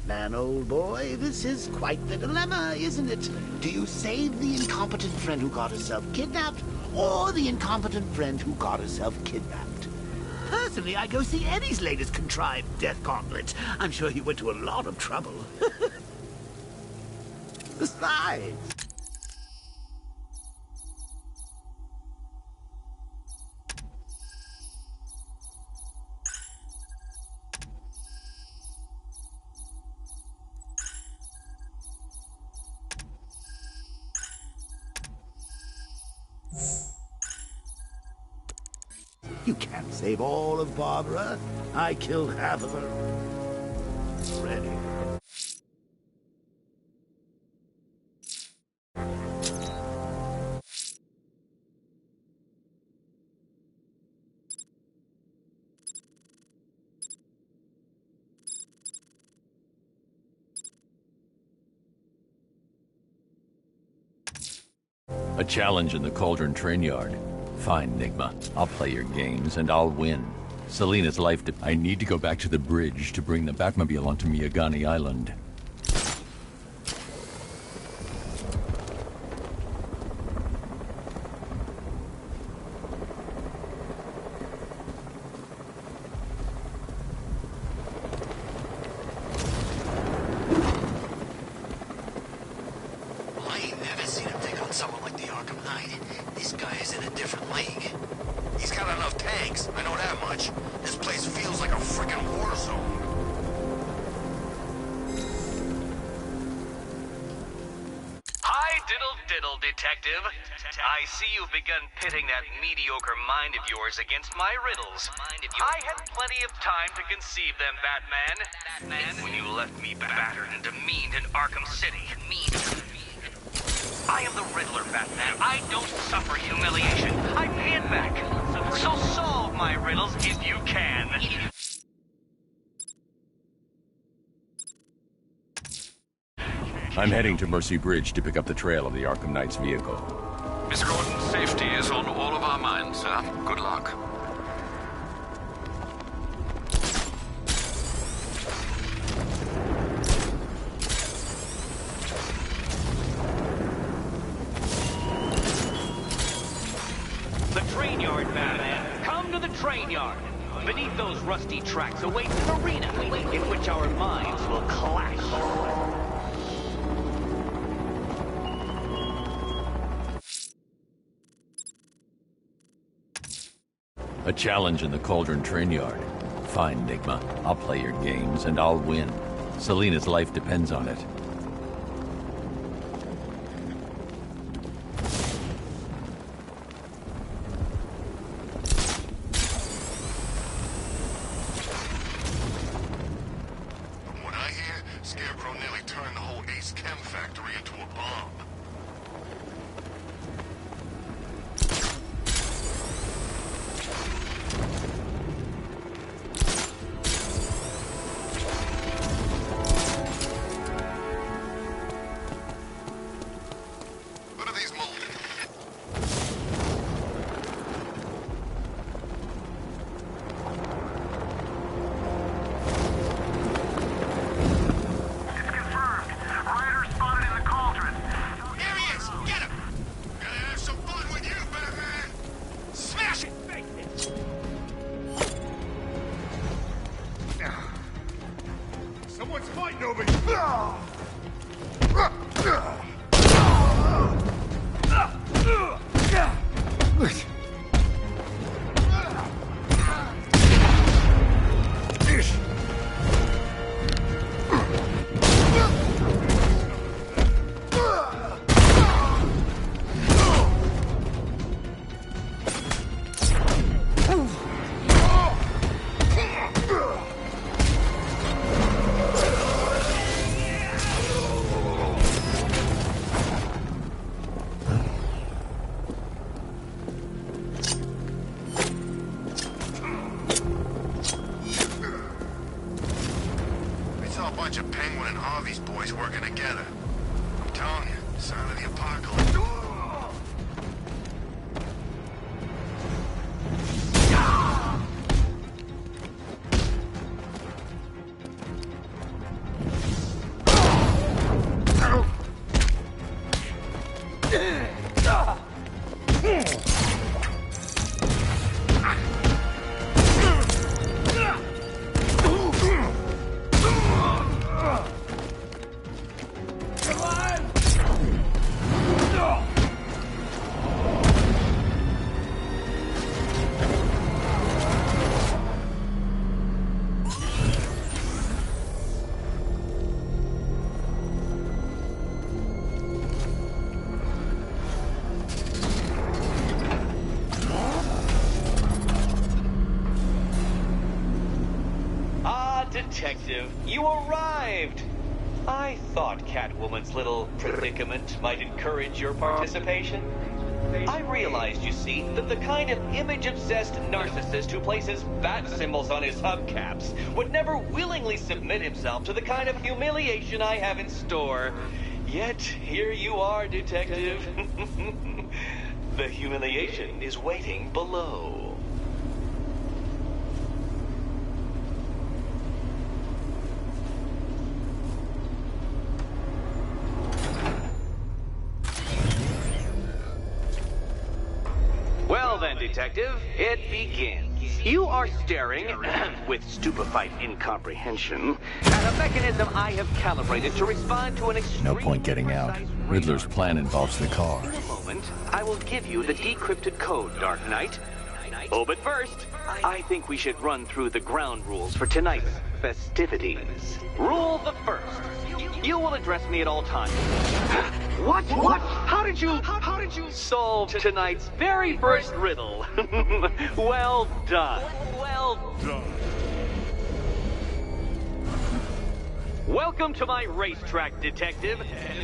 Batman, old boy. This is quite the dilemma, isn't it? Do you save the incompetent friend who got herself kidnapped, or the incompetent friend who got herself kidnapped? Personally, I go see Eddie's latest contrived death gauntlet. I'm sure he went to a lot of trouble. Besides... You can't save all of Barbara. I killed half of her already. A challenge in the Cauldron train yard. Fine, Nigma. I'll play your games, and I'll win. Selina's life I need to go back to the bridge to bring the Batmobile onto Miyagani Island. I ain't never seen him take on someone like the Arkham Knight. This guy is in a different league. He's got enough tanks, I know that much. This place feels like a frickin' war zone. Hi, diddle, detective. I see you've begun pitting that mediocre mind of yours against my riddles. I had plenty of time to conceive them, Batman. When you left me battered and demeaned in Arkham City. I am the Riddler, Batman. I don't suffer humiliation. I pay it back. So solve my riddles if you can. I'm heading to Mercy Bridge to pick up the trail of the Arkham Knight's vehicle. Miss Gordon, safety is on all of our minds, sir. Good luck. The train yard, Batman. Come to the train yard. Beneath those rusty tracks awaits an arena in which our minds will clash. A challenge in the Cauldron train yard. Fine, Nigma. I'll play your games, and I'll win. Selina's life depends on it. From what I hear, Scarecrow nearly turned the whole Ace Chem factory into a bomb. Detective, you arrived! I thought Catwoman's little predicament might encourage your participation. I realized, you see, that the kind of image-obsessed narcissist who places bat symbols on his hubcaps would never willingly submit himself to the kind of humiliation I have in store. Yet, here you are, Detective. The humiliation is waiting below. Well then, Detective, it begins. You are staring, with stupefied incomprehension, at a mechanism I have calibrated to respond to an extremely No point getting out. Riddler's plan involves the car. In a moment, I will give you the decrypted code, Dark Knight. Oh, but first, I think we should run through the ground rules for tonight's festivities. Rule the first. You will address me at all times. What? How did you solve tonight's very first riddle? Well done. Well done. Welcome to my racetrack, Detective.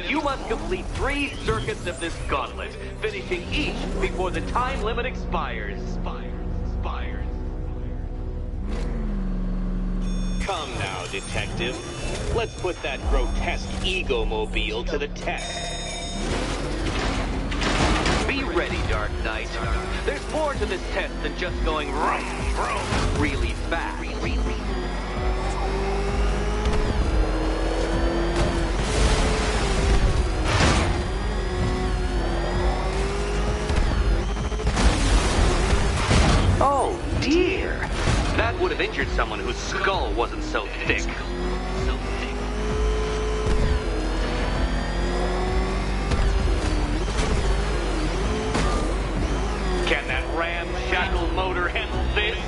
You must complete 3 circuits of this gauntlet, finishing each before the time limit expires. Come now, Detective. Let's put that grotesque ego-mobile to the test. Be ready, Dark Knight. There's more to this test than just going really fast. Oh, dear. That would have injured someone whose skull wasn't so thick. Can that ramshackle motor handle this?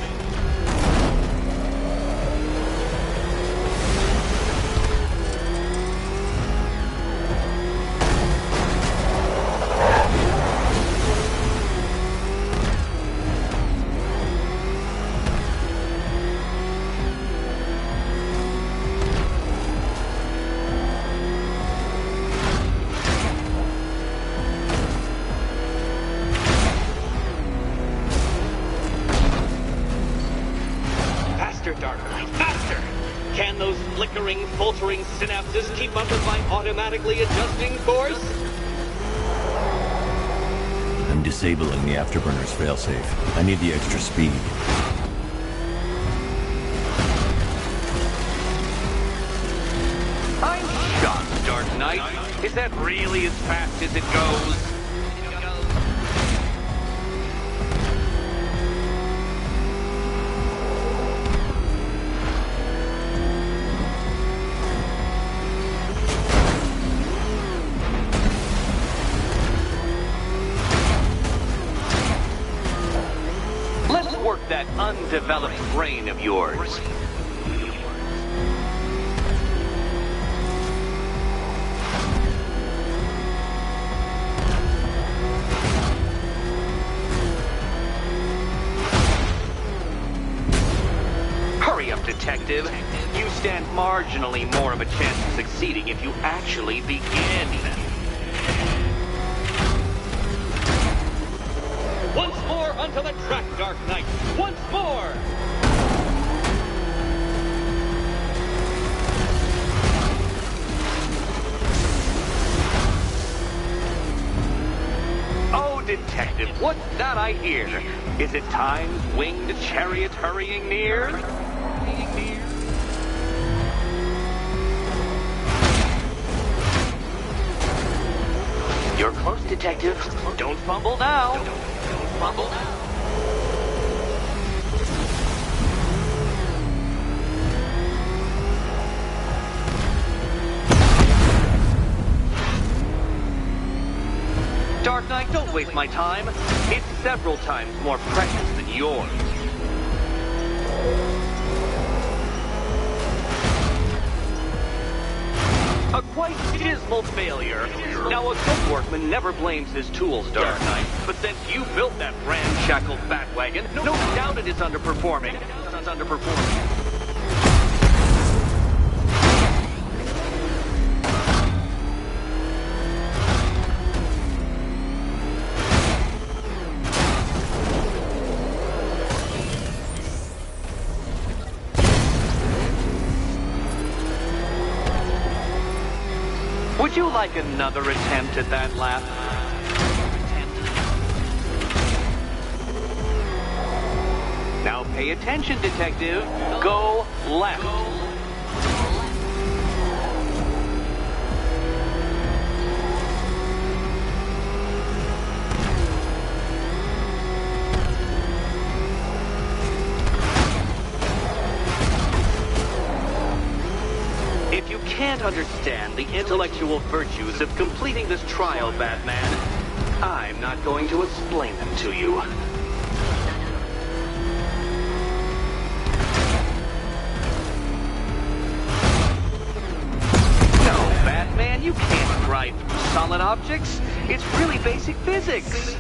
Dark Knight, faster! Can those flickering, faltering synapses keep up with my automatically adjusting course? I'm disabling the afterburner's failsafe. I need the extra speed. I'm shocked, Dark Knight. Is that really as fast as it goes? Work that undeveloped brain of yours. Hurry up, Detective. You stand marginally more of a chance of succeeding if you actually begin. Once more onto the track, Dark Knight. Once more! Oh, Detective, what's that I hear? Is it time's winged chariot hurrying near? You're close, Detective. Don't fumble now. Don't fumble now. Dark Knight, don't waste my time. It's several times more precious than yours. A quite dismal failure. Now, a good workman never blames his tools, Dark Knight. But since you built that ramshackle Batwagon, no doubt it is underperforming. It's underperforming. Would you like another attempt at that laugh? Now pay attention, Detective. Go left. If you can't understand the intellectual virtues of completing this trial, Batman, I'm not going to explain them to you. No, Batman, you can't drive through solid objects. It's really basic physics.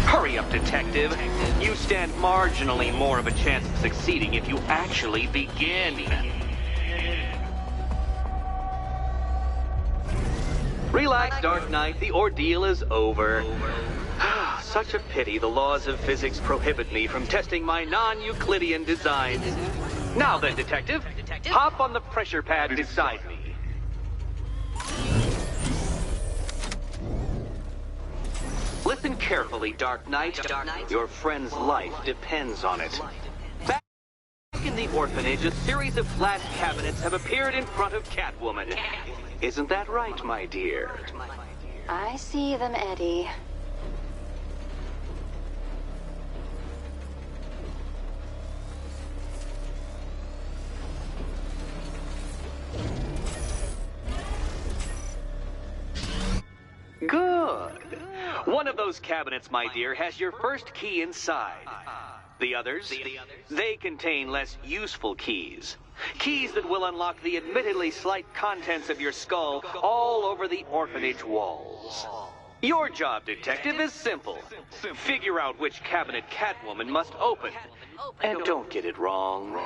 Hurry up, Detective. You stand marginally more of a chance of succeeding if you actually begin. Relax, Dark Knight. The ordeal is over. Such a pity the laws of physics prohibit me from testing my non-Euclidean designs. Now then, Detective, hop on the pressure pad beside me. Listen carefully, Dark Knight. Your friend's life depends on it. Back in the orphanage, a series of glass cabinets have appeared in front of Catwoman. Isn't that right, my dear? I see them, Eddie. Good. One of those cabinets, my dear, has your first key inside. The others, they contain less useful keys. Keys that will unlock the admittedly slight contents of your skull all over the orphanage walls. Your job, Detective, is simple. Figure out which cabinet Catwoman must open. And don't get it wrong.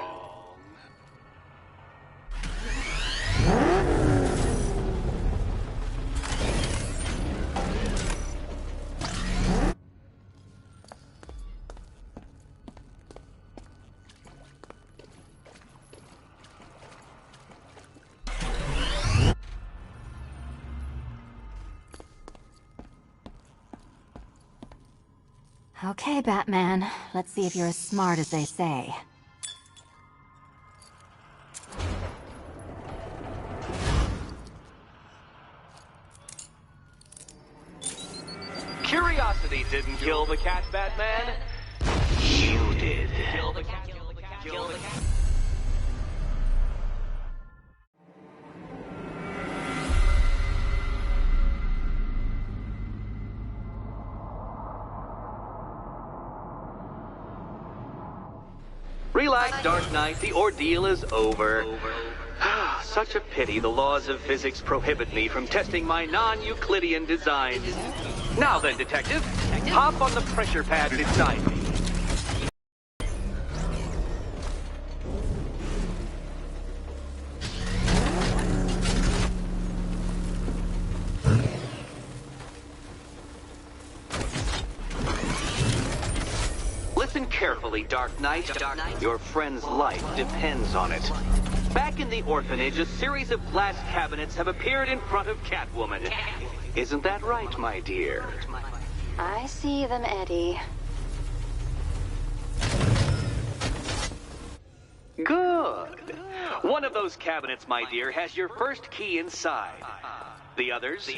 Okay, Batman. Let's see if you're as smart as they say. Curiosity didn't kill the cat, Batman. You did. Kill the cat. Kill the cat. Relax, Dark Knight. The ordeal is over. Such a pity the laws of physics prohibit me from testing my non-Euclidean designs. Now then, Detective, hop on the pressure pad beside me. Listen carefully, Dark Knight. Your friend's life depends on it. Back in the orphanage, a series of glass cabinets have appeared in front of Catwoman. Isn't that right, my dear? I see them, Eddie. Good. One of those cabinets, my dear, has your first key inside. The others,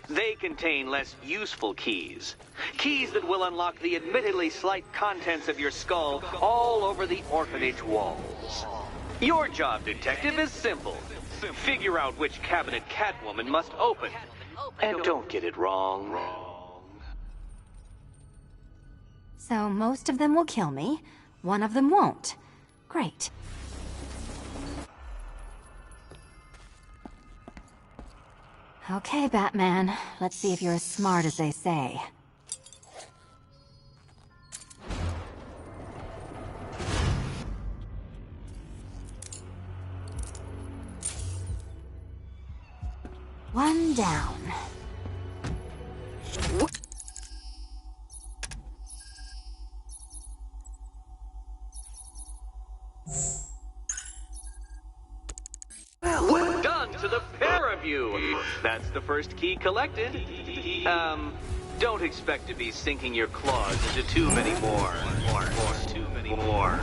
they contain less useful keys. Keys that will unlock the admittedly slight contents of your skull all over the orphanage walls. Your job, detective, is simple. Figure out which cabinet Catwoman must open. And don't get it wrong. So most of them will kill me, one of them won't. Great. Okay, Batman. Let's see if you're as smart as they say. One down. Done to the pair of you. That's the first key collected. Don't expect to be sinking your claws into too many more. Too many more.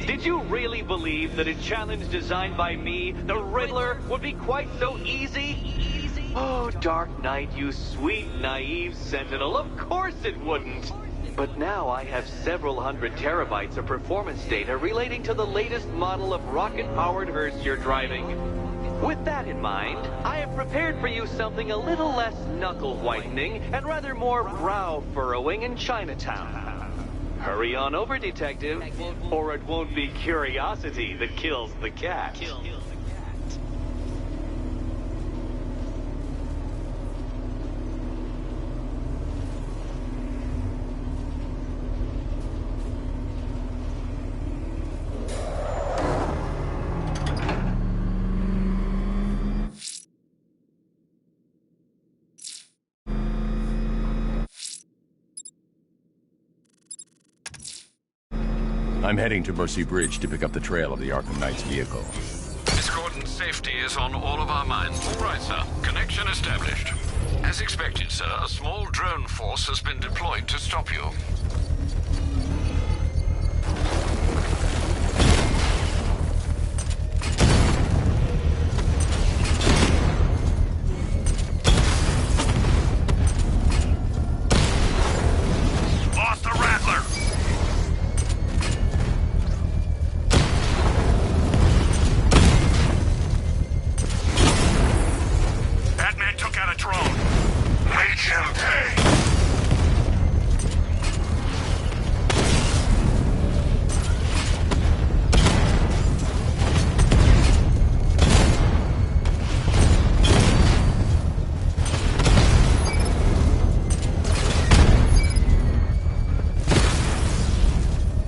Did you really believe that a challenge designed by me, the Riddler, would be quite so easy? Oh, Dark Knight, you sweet, naive sentinel, of course it wouldn't. But now I have several hundred terabytes of performance data relating to the latest model of rocket-powered hearse you're driving. With that in mind, I have prepared for you something a little less knuckle-whitening and rather more brow-furrowing in Chinatown. Hurry on over, detective, or it won't be curiosity that kills the cat. I'm heading to Mercy Bridge to pick up the trail of the Arkham Knight's vehicle. Miss Gordon's safety is on all of our minds. All right, sir. Connection established. As expected, sir, a small drone force has been deployed to stop you. Lost the Rattler! Batman took out a drone. Make him pay!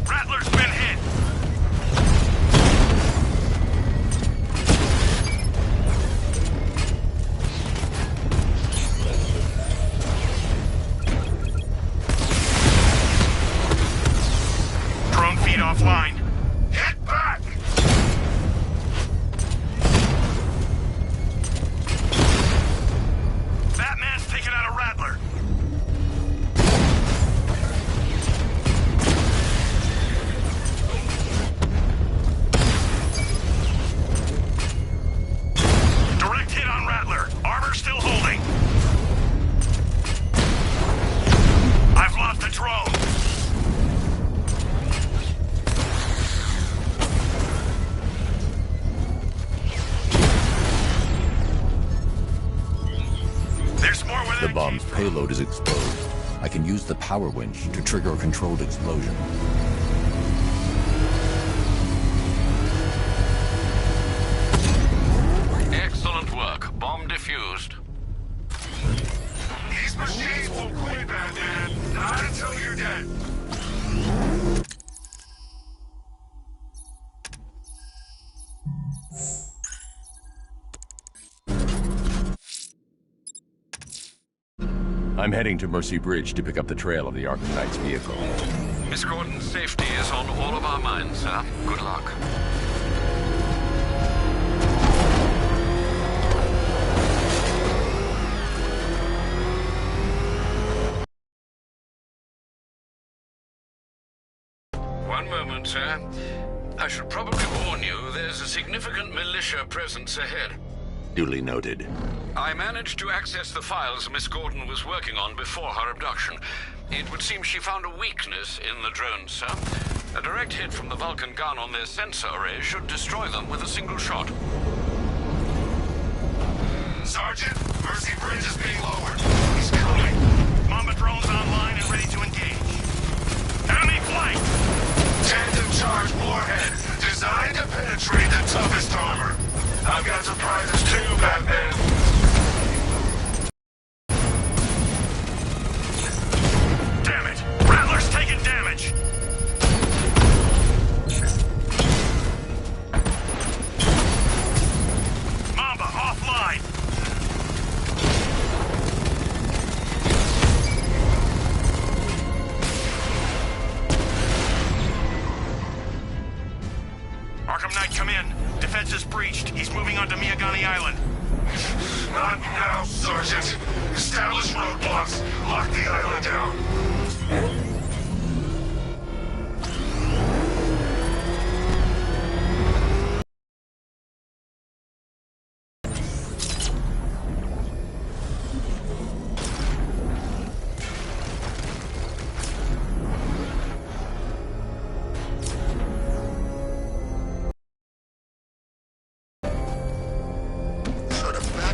Rattler's been hit! Drone feed offline. Hit back! Batman's taken out a Rattler. Direct hit on Rattler. Armor still holding. I've lost the drone. There's more where The that bomb's came from. payload is exposed. I can use the power winch to trigger a controlled explosion. Excellent work. Bomb defused. These machines won't quit, Batman. Not until you're dead. I'm heading to Mercy Bridge to pick up the trail of the Arkham Knight's vehicle. Miss Gordon's safety is on all of our minds, sir. Good luck. sir. I should probably warn you, there's a significant militia presence ahead. Duly noted. I managed to access the files Miss Gordon was working on before her abduction. It would seem she found a weakness in the drones, sir. A direct hit from the Vulcan gun on their sensor array should destroy them with a single shot. Sergeant, Mercy Bridge is being lowered. He's coming. Mamba drones online and ready to engage. Enemy flank! Tandem charge warhead, designed to penetrate the toughest armor. I've got surprises too, Batman. Damn it! Rattler's taking damage! Mamba offline! Arkham Knight, come in. Defense is breached. He's moving onto Miyagani Island. Not now, Sergeant. Establish roadblocks. Lock the island down.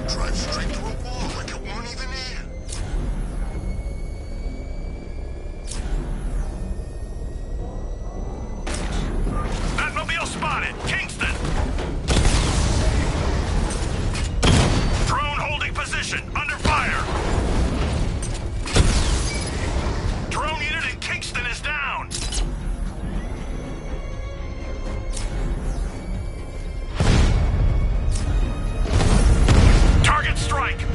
Drive straight through a wall like it won't even end. Batmobile spotted! Kingston! Drone holding position, under fire! Drone unit in Kingston is down! Target strike!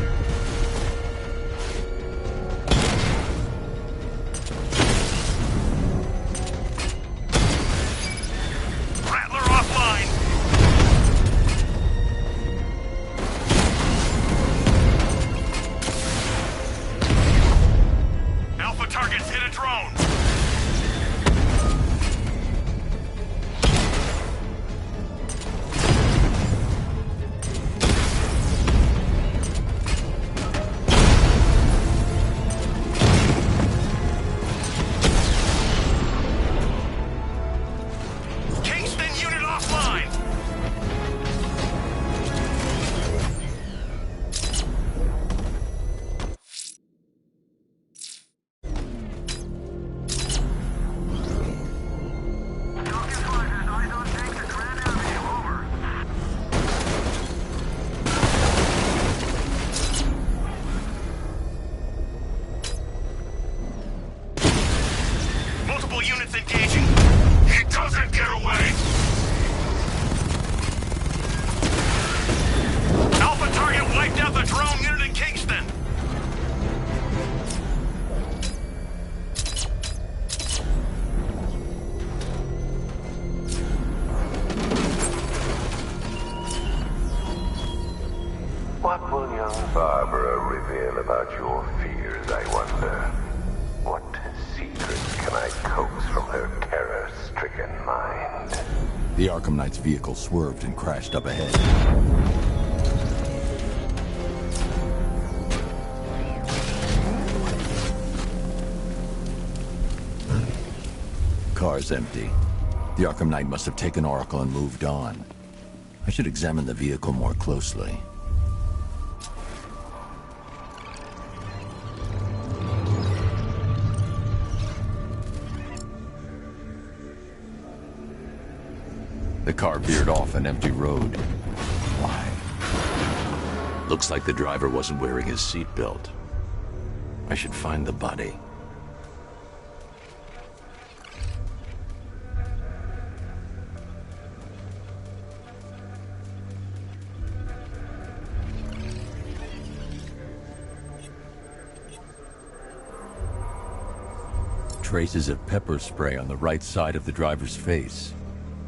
Rattler offline! Alpha targets hit a drone! Units engaging. He doesn't get away! Alpha target wiped out the drone unit in Kingston! What will young Barbara reveal about your fears, I wonder? What secrets can I coax from her terror-stricken mind? The Arkham Knight's vehicle swerved and crashed up ahead. Car's empty. The Arkham Knight must have taken Oracle and moved on. I should examine the vehicle more closely. The car veered off an empty road. Why? Looks like the driver wasn't wearing his seatbelt. I should find the body. Traces of pepper spray on the right side of the driver's face.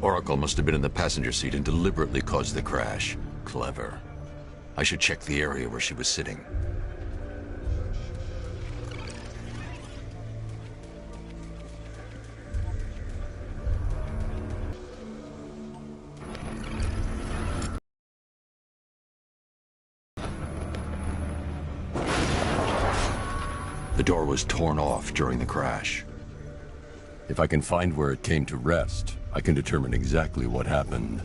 Oracle must have been in the passenger seat and deliberately caused the crash. Clever. I should check the area where she was sitting. The door was torn off during the crash. If I can find where it came to rest, I can determine exactly what happened.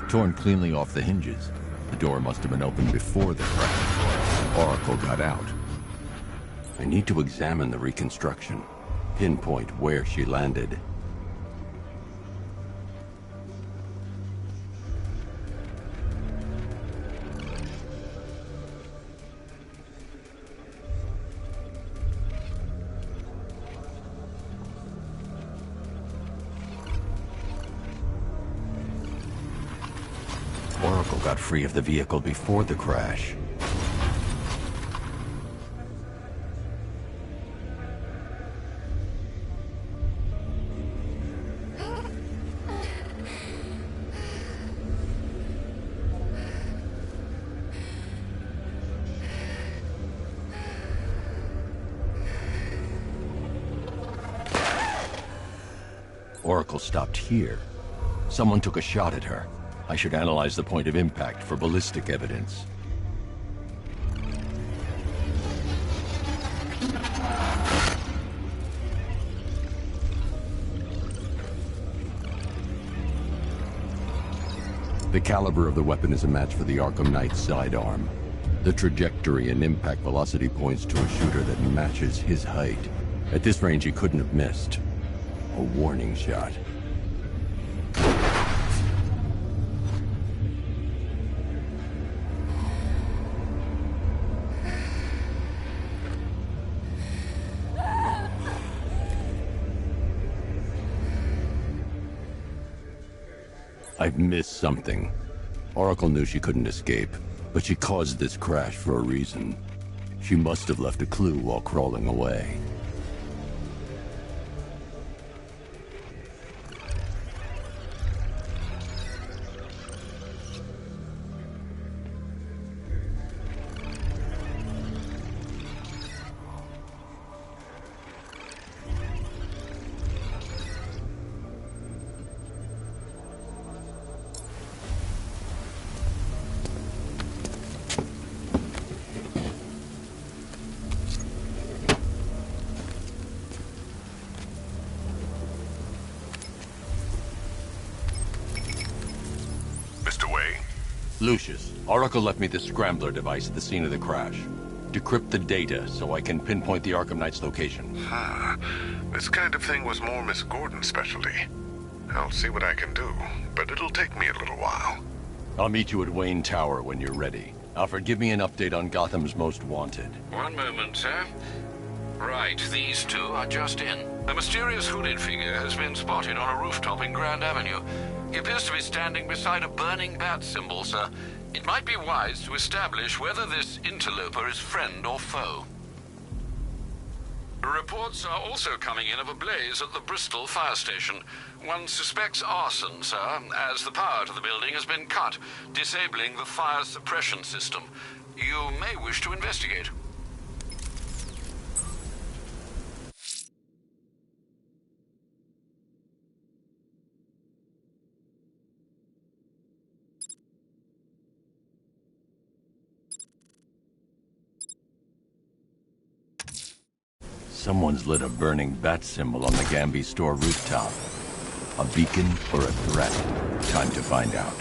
Torn cleanly off the hinges. The door must have been opened before the crash. Oracle got out. I need to examine the reconstruction, pinpoint where she landed. Oracle got free of the vehicle before the crash. Oracle stopped here. Someone took a shot at her. I should analyze the point of impact for ballistic evidence. The caliber of the weapon is a match for the Arkham Knight's sidearm. The trajectory and impact velocity points to a shooter that matches his height. At this range, he couldn't have missed. A warning shot. I've missed something. Oracle knew she couldn't escape, but she caused this crash for a reason. She must have left a clue while crawling away. Lucius, Oracle left me the scrambler device at the scene of the crash. Decrypt the data so I can pinpoint the Arkham Knight's location. This kind of thing was more Miss Gordon's specialty. I'll see what I can do, but it'll take me a little while. I'll meet you at Wayne Tower when you're ready. Alfred, give me an update on Gotham's Most Wanted. One moment, sir. Right, these two are just in. A mysterious hooded figure has been spotted on a rooftop in Grand Avenue. He appears to be standing beside a burning bat symbol, sir. It might be wise to establish whether this interloper is friend or foe. Reports are also coming in of a blaze at the Bristol fire station. One suspects arson, sir, as the power to the building has been cut, disabling the fire suppression system. You may wish to investigate. Someone's lit a burning bat symbol on the Gamby store rooftop. A beacon or a threat? Time to find out.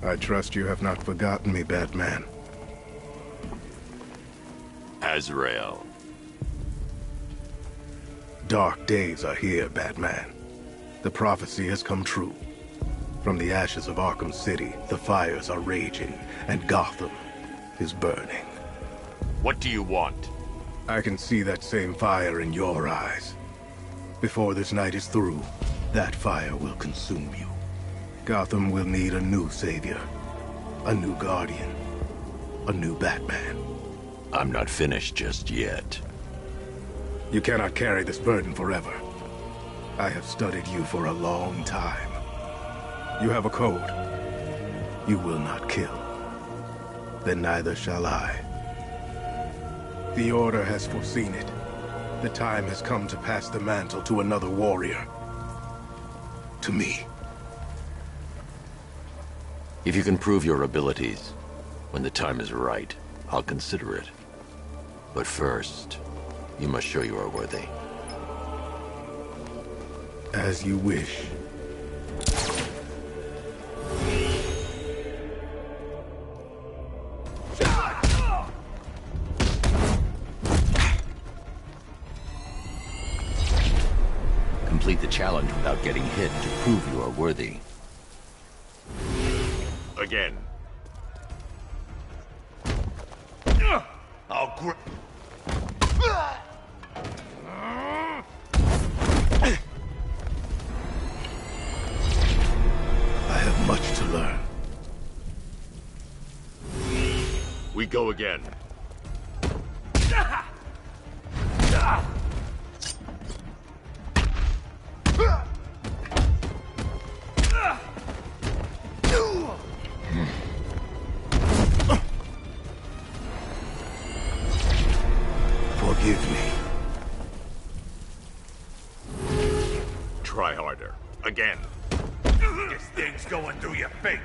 I trust you have not forgotten me, Batman. Azrael. Dark days are here, Batman. The prophecy has come true. From the ashes of Arkham City, the fires are raging, and Gotham is burning. What do you want? I can see that same fire in your eyes. Before this night is through, that fire will consume you. Gotham will need a new savior, a new guardian, a new Batman. I'm not finished just yet. You cannot carry this burden forever. I have studied you for a long time. You have a code. You will not kill. Then neither shall I. The Order has foreseen it. The time has come to pass the mantle to another warrior. To me. If you can prove your abilities, when the time is right, I'll consider it. But first, you must show you are worthy. As you wish. Complete the challenge without getting hit to prove you are worthy. Again. I'll grip. I have much to learn. We go again. Forgive me. Try harder. Again. This thing's going through your face.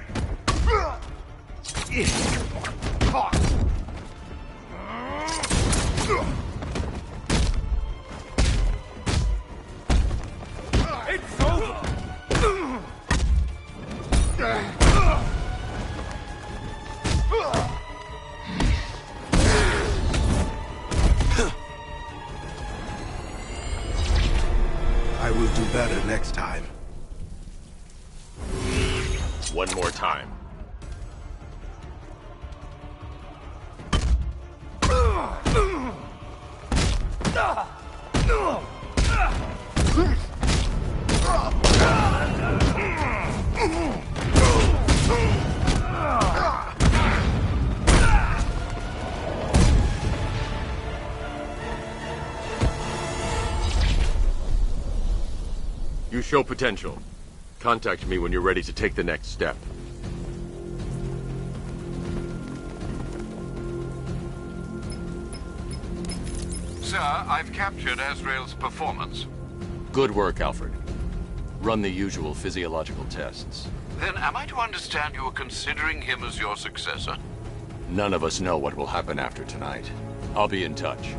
It's over. I will do better next time. One more time. You show potential. Contact me when you're ready to take the next step. Sir, I've captured Azrael's performance. Good work, Alfred. Run the usual physiological tests. Then am I to understand you are considering him as your successor? None of us know what will happen after tonight. I'll be in touch.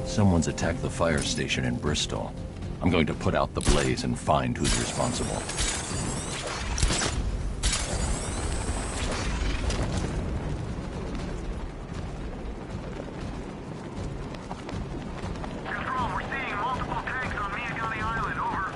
Someone's attacked the fire station in Bristol. I'm going to put out the blaze and find who's responsible. Control, we're seeing multiple tanks on Miagani Island. Over.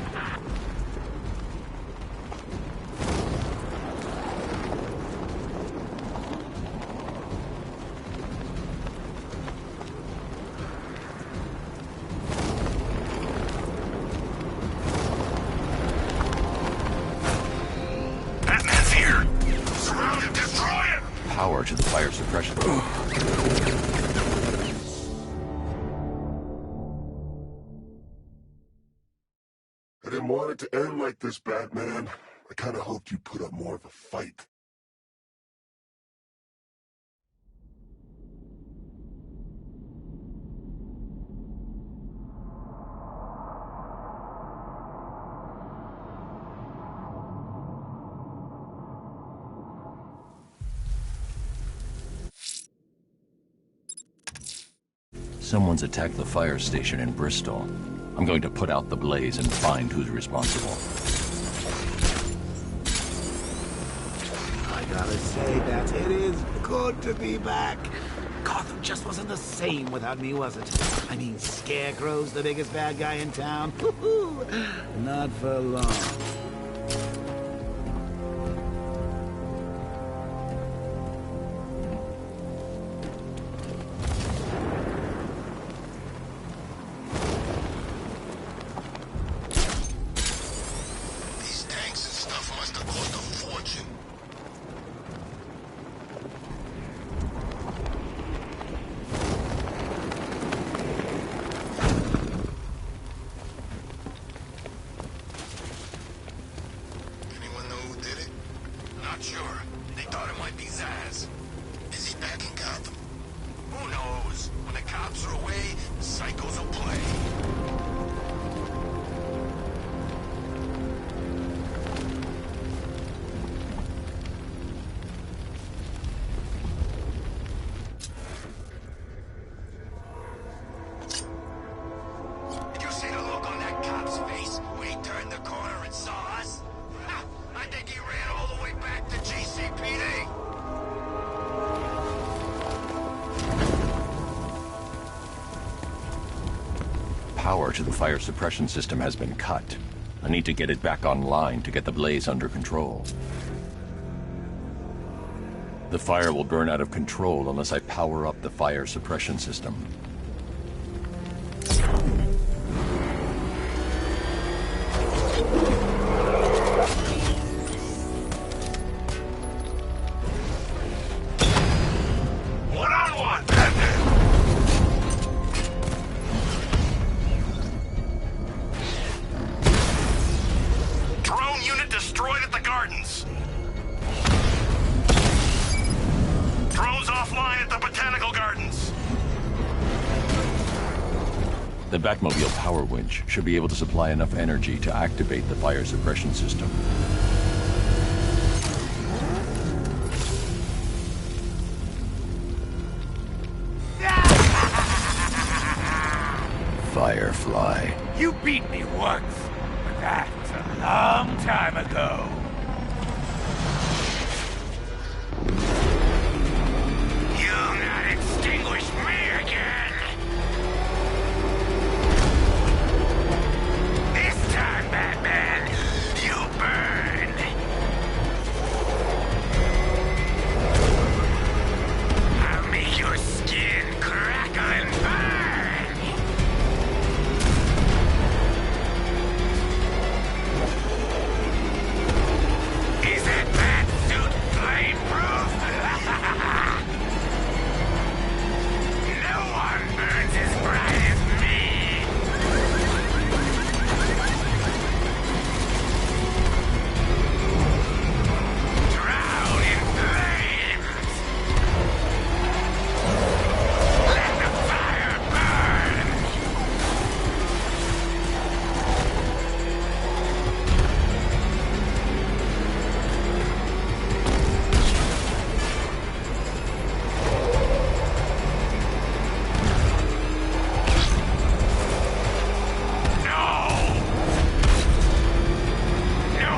Batman's here! Surround him, destroy him! Power to the fire suppression. I didn't want it to end like this, Batman. I kind of hoped you'd put up more of a fight. Someone's attacked the fire station in Bristol. I'm going to put out the blaze and find who's responsible. I gotta say that it is good to be back. Gotham just wasn't the same without me, was it? I mean, Scarecrow's the biggest bad guy in town. Woo-hoo! Not for long. These tanks and stuff must have cost a fortune. Anyone know who did it? Not sure. They thought it might be Zaz. Is he back in Gotham? Who knows? When the cops are away, the psychos will play. Did you see the look on that cop's face when he turned the corner and saw us? Ha! I think he ran all the way back to GCPD. Power to the fire suppression system has been cut. I need to get it back online to get the blaze under control. The fire will burn out of control unless I power up the fire suppression system. One-on-one, drone unit destroyed at the gardens. Drones offline at the botanical gardens. The Batmobile power winch should be able to supply enough energy to activate the fire suppression system. Firefly. You beat me once, but that was a long time ago. You'll not extinguish me again! This time, Batman, you'll burn! I'll make your skin crackle and burn! Is that bat suit flame-proof? No one burns as bright as me! Drown in flames! Let the fire burn! No! No!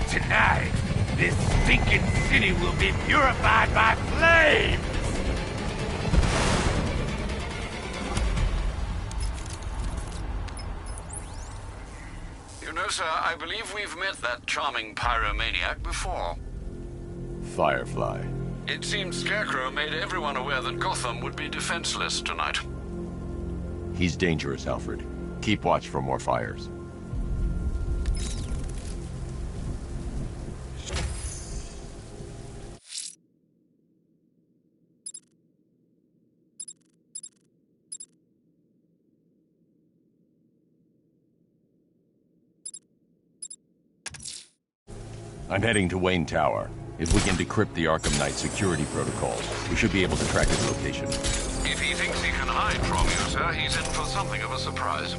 Tonight, this stinking city will be purified by flames! You know, sir, I believe we've met that charming pyromaniac before. Firefly. It seems Scarecrow made everyone aware that Gotham would be defenseless tonight. He's dangerous, Alfred. Keep watch for more fires. I'm heading to Wayne Tower. If we can decrypt the Arkham Knight security protocols, we should be able to track its location. If he thinks he can hide from you, sir, he's in for something of a surprise.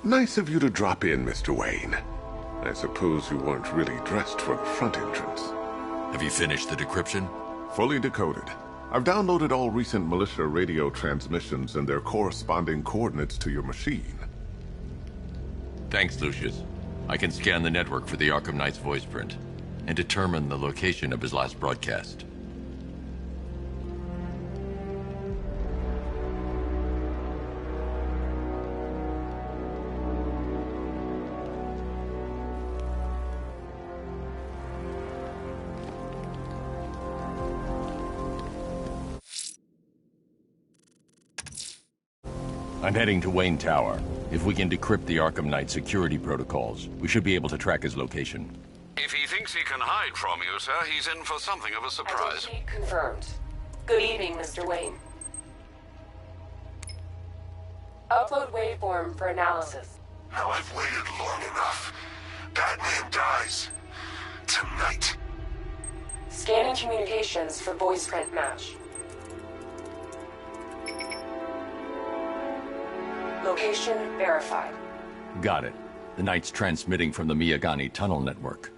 Nice of you to drop in, Mr. Wayne. I suppose you weren't really dressed for the front entrance. Have you finished the decryption? Fully decoded. I've downloaded all recent militia radio transmissions and their corresponding coordinates to your machine. Thanks, Lucius. I can scan the network for the Arkham Knight's voice print and determine the location of his last broadcast. I'm heading to Wayne Tower. If we can decrypt the Arkham Knight security protocols, we should be able to track his location. If he thinks he can hide from you, sir, he's in for something of a surprise. Identity confirmed. Good evening, Mr. Wayne. Upload waveform for analysis. Now I've waited long enough. Batman dies. Tonight. Scanning communications for voice print match. Location verified. Got it. The Knight's transmitting from the Miyagani tunnel network.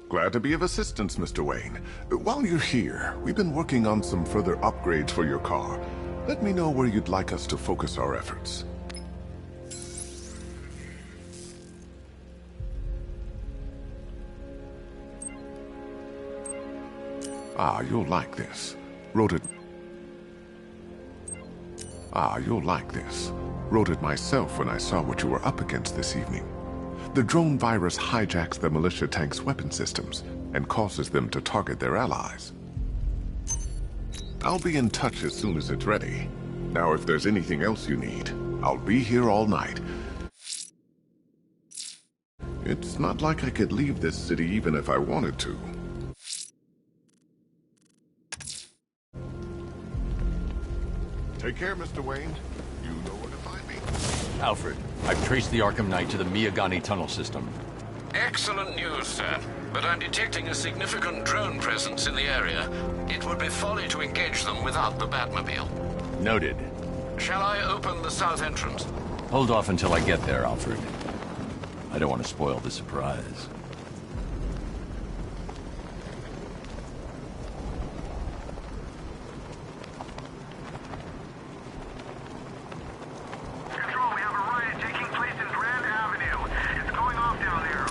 Glad to be of assistance, Mr. Wayne. While you're here, we've been working on some further upgrades for your car. Let me know where you'd like us to focus our efforts. Ah, you'll like this. Wrote it myself when I saw what you were up against this evening. The drone virus hijacks the militia tank's weapon systems and causes them to target their allies. I'll be in touch as soon as it's ready. Now, if there's anything else you need, I'll be here all night. It's not like I could leave this city even if I wanted to. Take care, Mr. Wayne. You know where to find me. Alfred, I've traced the Arkham Knight to the Miyagani tunnel system. Excellent news, sir. But I'm detecting a significant drone presence in the area. It would be folly to engage them without the Batmobile. Noted. Shall I open the south entrance? Hold off until I get there, Alfred. I don't want to spoil the surprise. Control, we have a riot taking place in Grand Avenue. It's going off down there.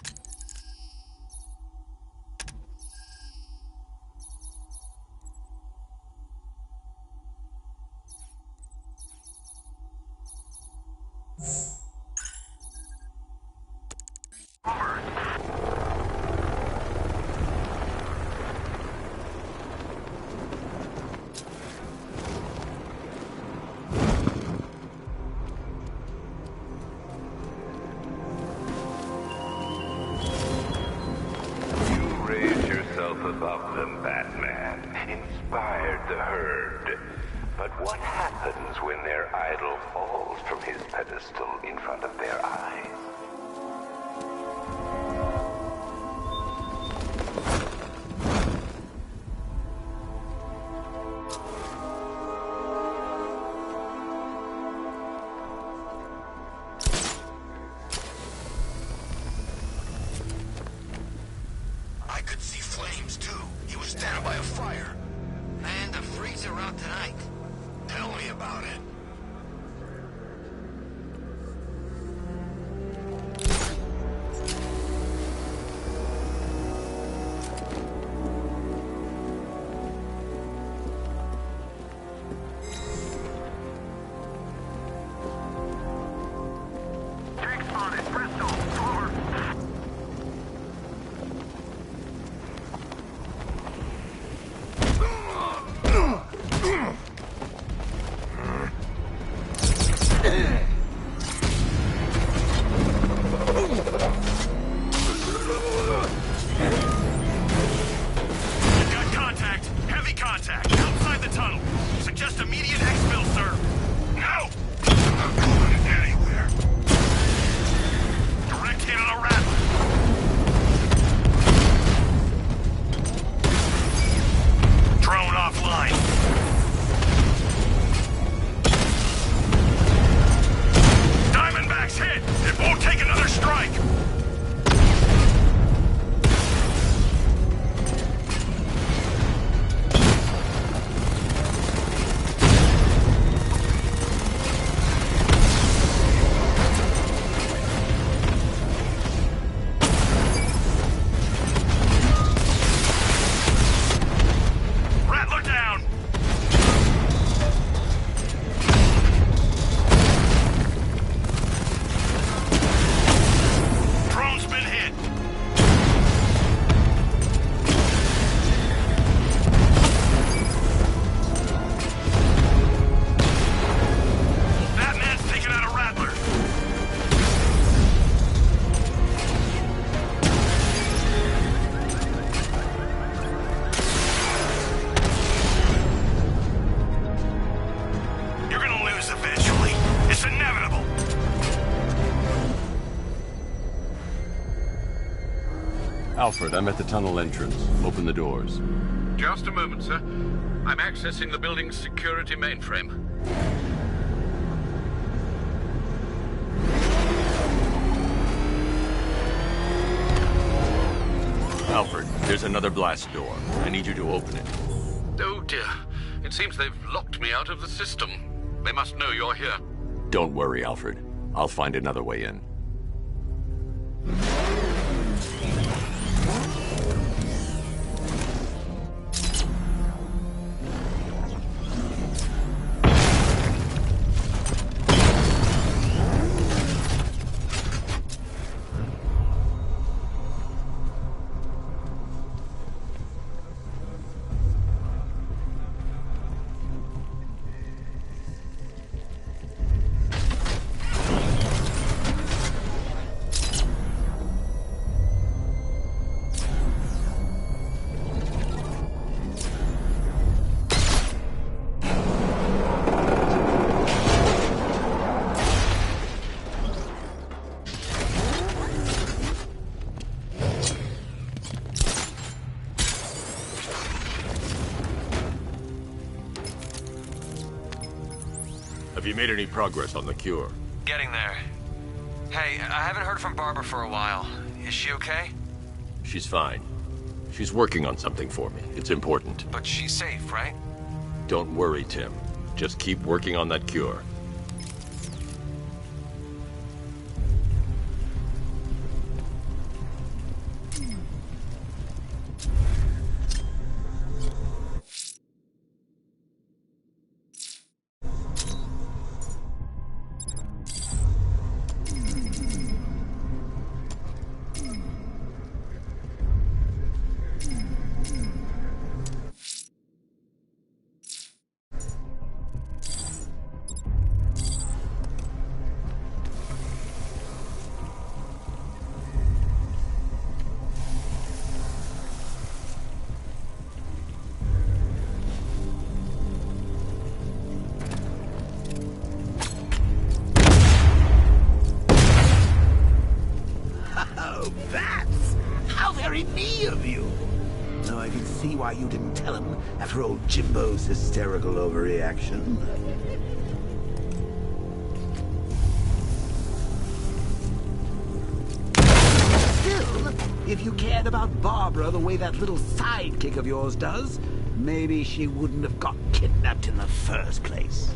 Above them, Batman. Inspired the herd. But what happens when their idol falls from his pedestal in front of their eyes? I could see flames, too. He was down by a fire. And a freezer out tonight. Tell me about it. Alfred, I'm at the tunnel entrance. Open the doors. Just a moment, sir. I'm accessing the building's security mainframe. Alfred, there's another blast door. I need you to open it. Oh dear. It seems they've locked me out of the system. They must know you're here. Don't worry, Alfred. I'll find another way in. Have you made any progress on the cure? Getting there. Hey, I haven't heard from Barbara for a while. Is she okay? She's fine. She's working on something for me. It's important. But she's safe, right? Don't worry, Tim. Just keep working on that cure. Why you didn't tell him after old Jimbo's hysterical overreaction. Still, if you cared about Barbara the way that little sidekick of yours does, maybe she wouldn't have got kidnapped in the first place.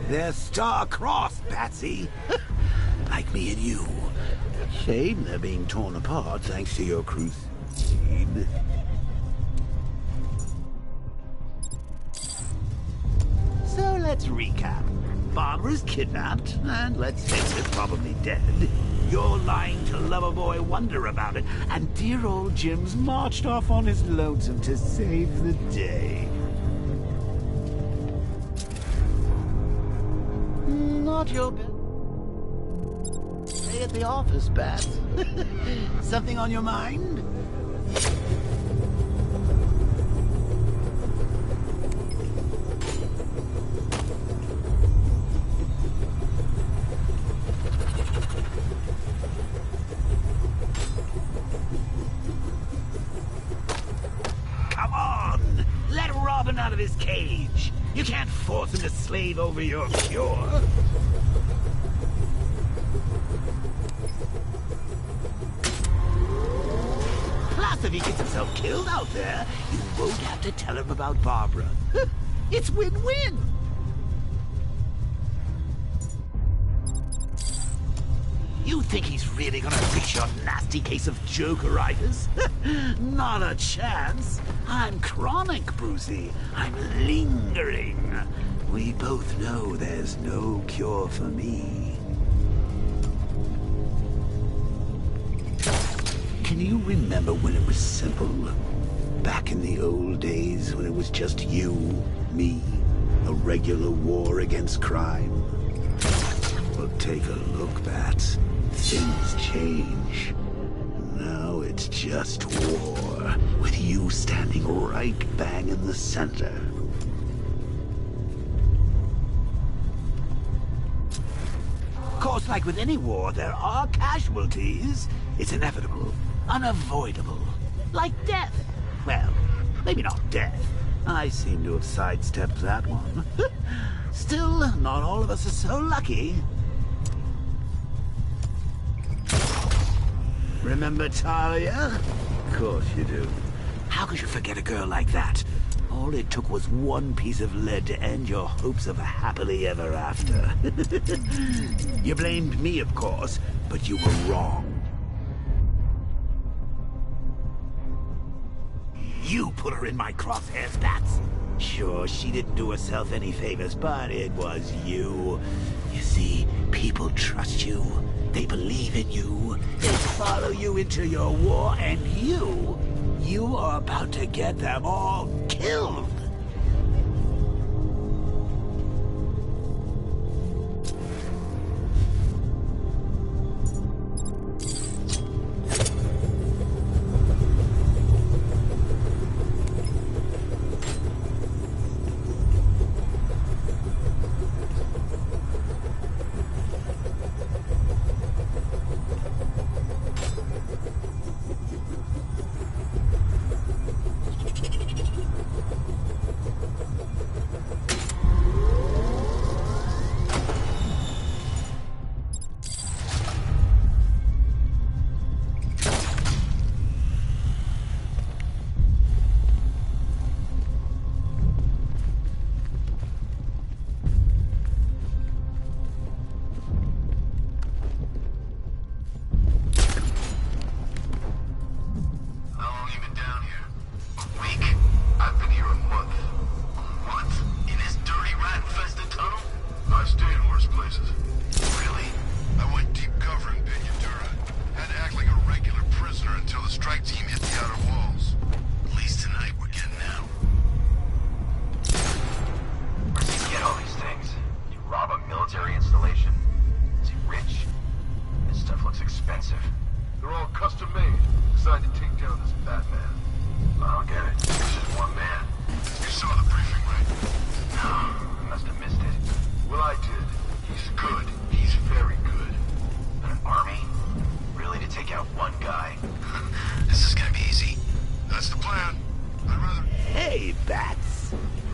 They're star-crossed, Patsy. Like me and you. Shame they're being torn apart thanks to your crusade. So let's recap. Barbara's kidnapped, and let's face it, probably dead. You're lying to Loverboy Wonder about it, and dear old Jim's marched off on his lonesome to save the day. Not your bit. Stay at the office, Bat. Something on your mind? Come on! Let Robin out of his cage! You can't force him to slave over your cure. Plus, if he gets himself killed out there, you won't have to tell him about Barbara. It's win-win. You think he's really gonna fix your nasty case of Jokeritis? Not a chance. I'm chronic, Brucey. I'm lingering. We both know there's no cure for me. Can you remember when it was simple? Back in the old days when it was just you, me, a regular war against crime. Well, take a look, Bats. Things change. Now it's just war, with you standing right bang in the center. Of course, like with any war, there are casualties. It's inevitable, unavoidable. Like death. Well, maybe not death. I seem to have sidestepped that one. Still, not all of us are so lucky. Remember Talia? Of course you do. How could you forget a girl like that? All it took was one piece of lead to end your hopes of a happily ever after. You blamed me, of course, but you were wrong. You put her in my crosshairs, Bats. Sure, she didn't do herself any favors, but it was you. You see, people trust you. They believe in you. They follow you into your war, and you are about to get them all killed.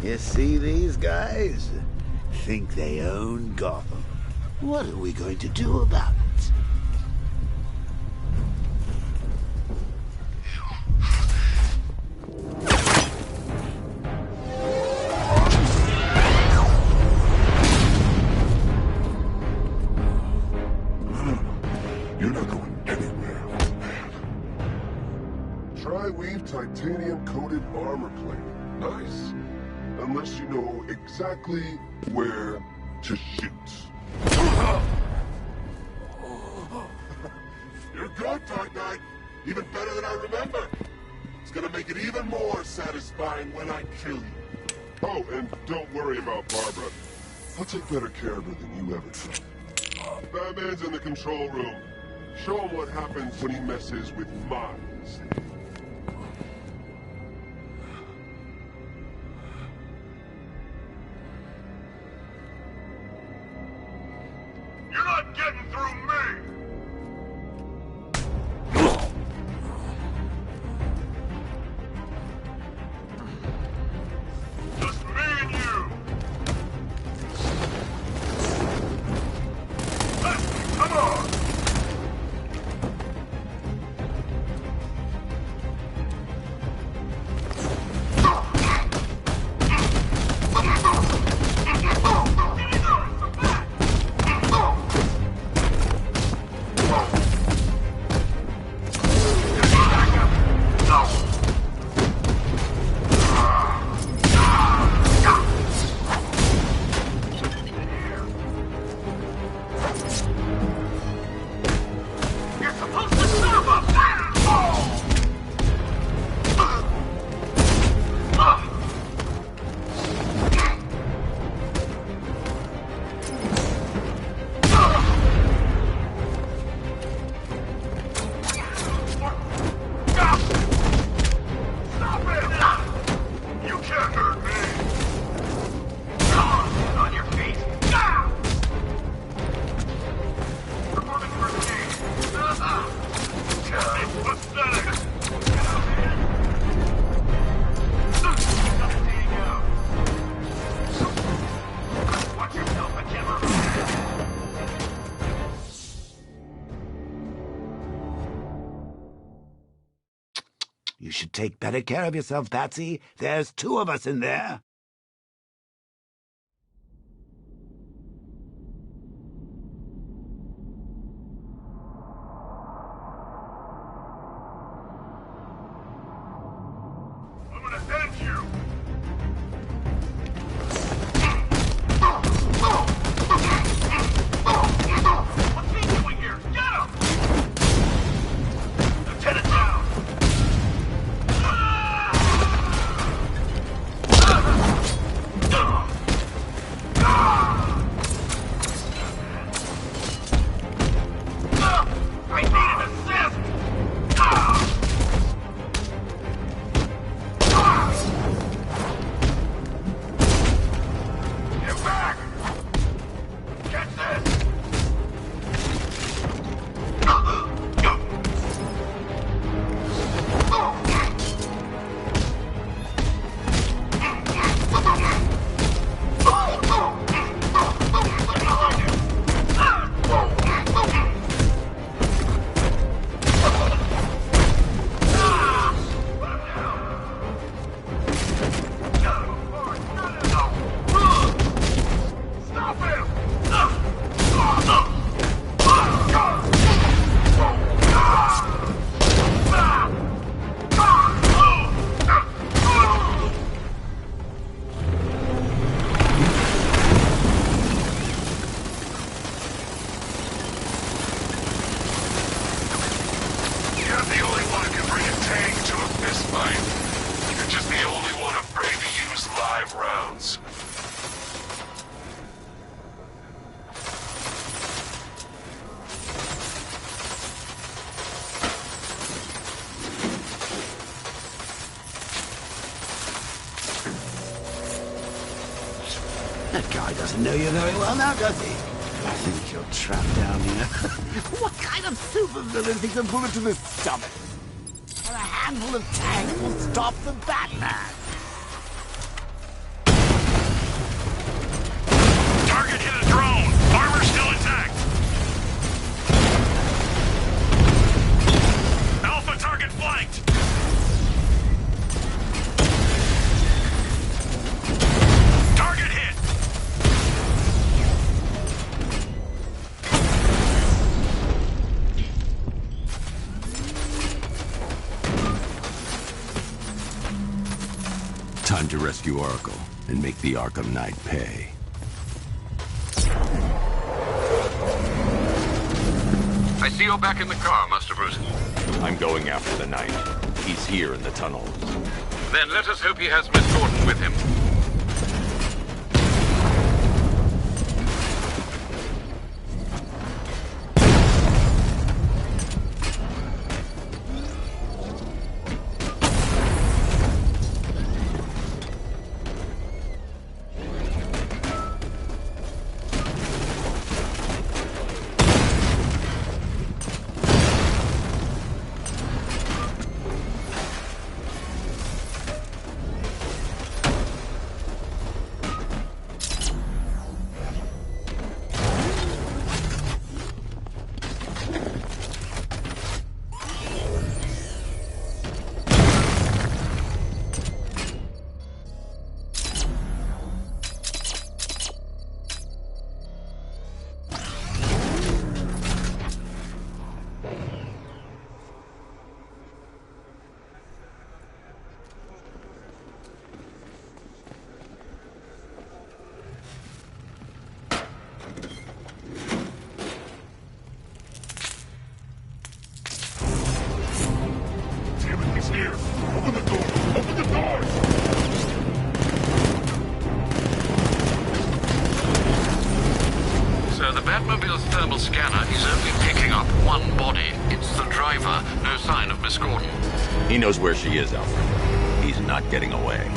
You see these guys? Think they own Gotham. What are we going to do about it? You're not going anywhere, old man. Tri-weave titanium-coated armor plate. Nice. Unless you know exactly where to shoot. You're good, Dark Knight. Even better than I remember. It's gonna make it even more satisfying when I kill you. Oh, and don't worry about Barbara. I'll take better care of her than you ever did. Batman's in the control room. Show him what happens when he messes with minds. You're not getting through me! Just me and you! Come on! You should take better care of yourself, Patsy. There's 2 of us in there. I'm gonna end you! What's he doing here? Get him! Lieutenant down! I need an assist! Get back! Get this! Stop him! You're the only one who can bring a tank to a fist fight. You're just the only one afraid to use live rounds. That guy doesn't know you very well now, does he? I think you're trapped down here. What kind of supervillain thinks a bullet to the stomach? And a handful of tanks will stop the Batman. Target hit a drone. Armor still intact. Alpha target flanked. Target hit. Time to rescue Oracle and make the Arkham Knight pay. I see you're back in the car, Master Bruce. I'm going after the Knight. He's here in the tunnel. Then let us hope he has Miss Gordon with him. Batmobile's thermal scanner is only picking up one body. It's the driver. No sign of Miss Gordon. He knows where she is, Alfred. He's not getting away.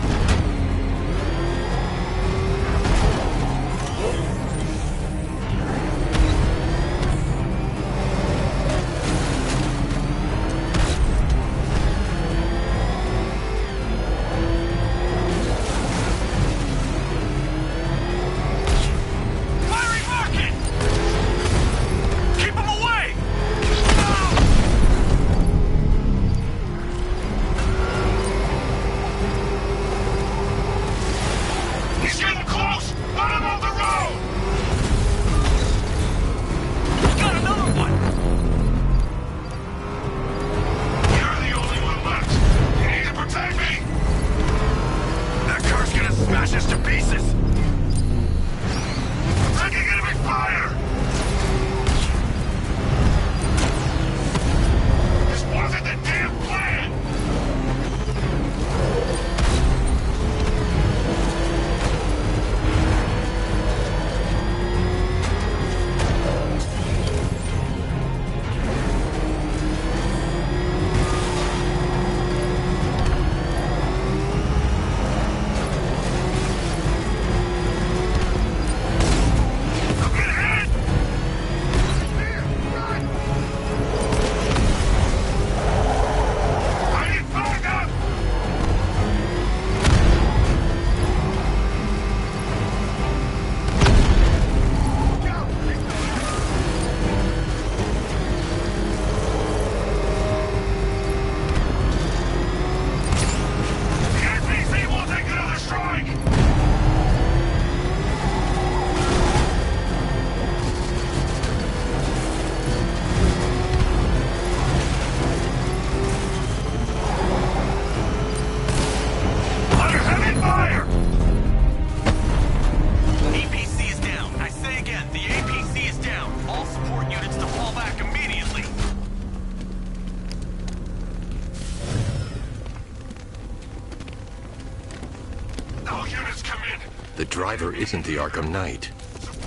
All units come in. The driver isn't the Arkham Knight,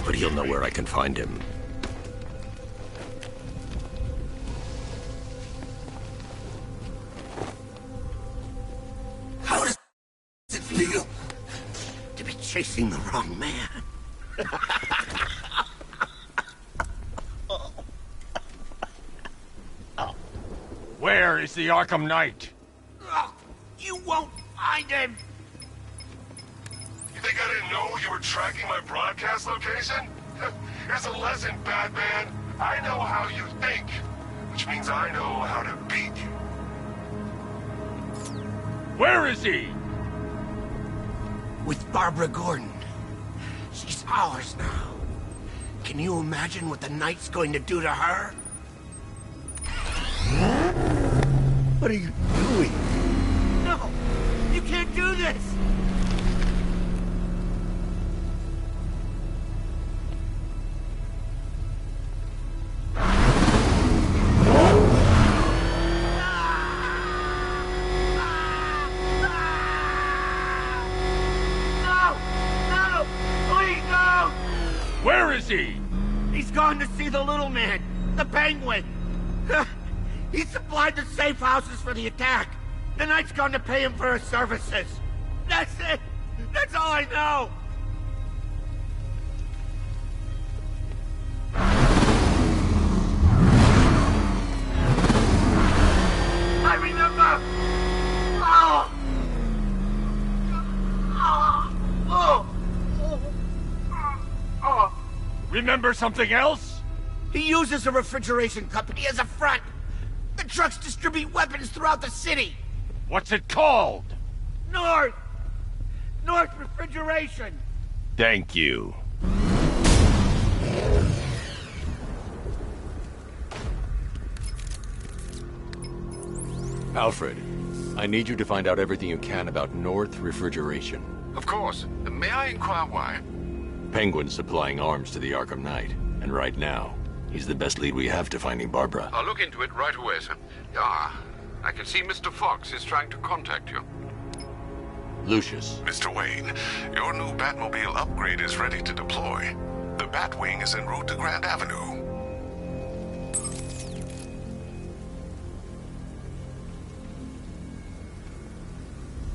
but he'll know where I can find him. How does it feel to be chasing the wrong man? Where is the Arkham Knight? Oh, you won't find him! You think I didn't know you were tracking my broadcast location? Here's a lesson, Batman. I know how you think, which means I know how to beat you. Where is he? With Barbara Gordon. She's ours now. Can you imagine what the Knight's going to do to her? What are you doing? No! You can't do this! Where is he? He's gone to see the little man, the Penguin. He supplied the safe houses for the attack. The Knight's gone to pay him for his services. That's it. That's all I know. I remember. Oh. Oh. Oh. Remember something else? He uses a refrigeration company as a front. The trucks distribute weapons throughout the city. What's it called? North Refrigeration. Thank you. Alfred, I need you to find out everything you can about North Refrigeration. Of course. May I inquire why? Penguin's supplying arms to the Arkham Knight, and right now, he's the best lead we have to finding Barbara. I'll look into it right away, sir. Ah, I can see Mr. Fox is trying to contact you. Lucius. Mr. Wayne, your new Batmobile upgrade is ready to deploy. The Batwing is en route to Grand Avenue.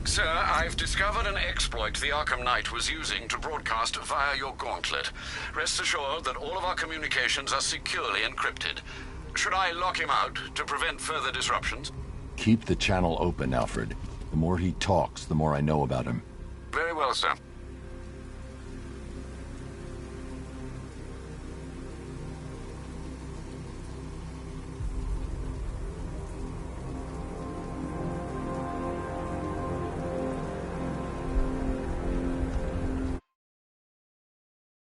Sir, I've discovered an exploit the Arkham Knight was using to broadcast via your gauntlet. Rest assured that all of our communications are securely encrypted. Should I lock him out to prevent further disruptions? Keep the channel open, Alfred. The more he talks, the more I know about him. Very well, sir.